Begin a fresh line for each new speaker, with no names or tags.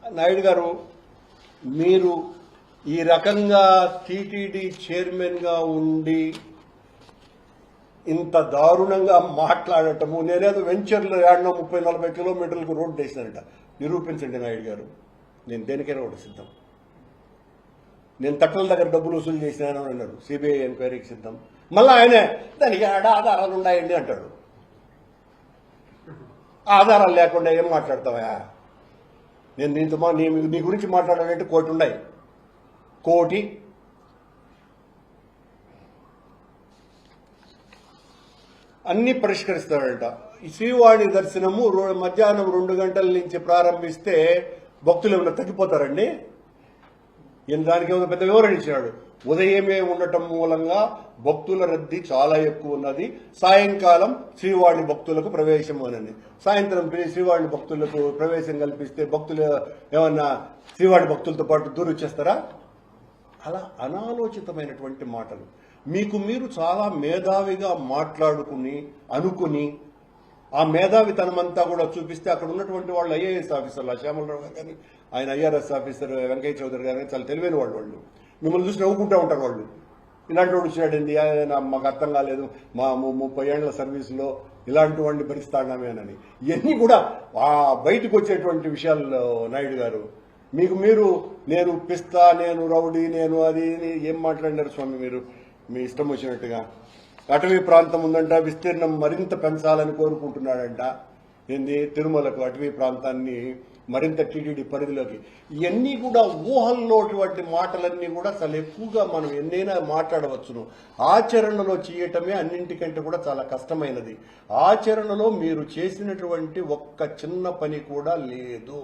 నాయుడు గారు, మీరు ఈ రకంగా టీటీడీ చైర్మన్గా ఉండి ఇంత దారుణంగా మాట్లాడటము, నేనేదో వెంచర్లో 30-40 కిలోమీటర్లకు రోడ్డు వేసినానట, నిరూపించండి నాయుడు గారు. నేను దేనికైనా ఒకటి సిద్ధం. నేను తట్టల దగ్గర డబ్బులు వసూలు చేసినాను అని అన్నారు, సిబిఐ ఎంక్వైరీకి సిద్ధం. మళ్ళీ ఆయనే దానికి ఆధారాలు ఉన్నాయండి అంటాడు. ఆధారాలు లేకుండా ఏం మాట్లాడతావా? నేను నీతో నీ గురించి మాట్లాడాలంటే 1 కోటి ఉన్నాయి. 1 కోటి అన్ని పరిష్కరిస్తాడంట. శ్రీవాణి దర్శనము మధ్యాహ్నం 2 గంటల నుంచి ప్రారంభిస్తే భక్తులు ఏమైనా తగ్గిపోతారండి? దానికి ఏమైనా పెద్ద వివరణ ఇచ్చినాడు. ఉదయమే ఉండటం మూలంగా భక్తుల రద్దీ చాలా ఎక్కువ ఉన్నది. సాయంకాలం శ్రీవాణి భక్తులకు ప్రవేశం అని, సాయంత్రం శ్రీవాణి భక్తులకు ప్రవేశం కల్పిస్తే భక్తులు ఏమన్నా శ్రీవాణి భక్తులతో పాటు దూరం వచ్చేస్తారా? అలా అనాలోచితమైనటువంటి మాటలు. మీకు మీరు చాలా మేధావిగా మాట్లాడుకుని అనుకుని ఆ మేధావితనమంతా కూడా చూపిస్తే అక్కడ ఉన్నటువంటి వాళ్ళు ఐఏఎస్ ఆఫీసర్లు, శ్యామలరావు గారు కానీ ఆయన ఐఆర్ఎస్ ఆఫీసర్ వెంకయ్య చౌదరి గారు కానీ చాలా తెలివైన వాళ్ళు మిమ్మల్ని చూసి నవ్వుకుంటూ ఉంటారు. వాళ్ళు ఇలాంటి వాడు వచ్చినాడండి, మాకు అర్థం కాలేదు, మా 30 ఏళ్ల సర్వీసులో ఇలాంటి వాడిని భరిస్తాడామేనని. ఇవన్నీ కూడా బయటకు వచ్చేటువంటి విషయాలు నాయుడు గారు. మీకు మీరు నేను పిస్తా, నేను రౌడీ, నేను అది ఏం మాట్లాడినారు స్వామి మీరు మీ ఇష్టం వచ్చినట్టుగా. అటవీ ప్రాంతం ఉందంట, విస్తీర్ణం మరింత పెంచాలని కోరుకుంటున్నాడంట. తిరుమలకు అటవీ ప్రాంతాన్ని మరింత టీటీడీ పరిధిలోకి. ఇవన్నీ కూడా ఊహల్లోటువంటి మాటలన్నీ కూడా చాలా ఎక్కువగా మనం ఎన్నైనా మాట్లాడవచ్చును. ఆచరణలో చేయటమే అన్నింటికంటే కూడా చాలా కష్టమైనది. ఆచరణలో మీరు చేసినటువంటి ఒక్క చిన్న పని కూడా లేదు.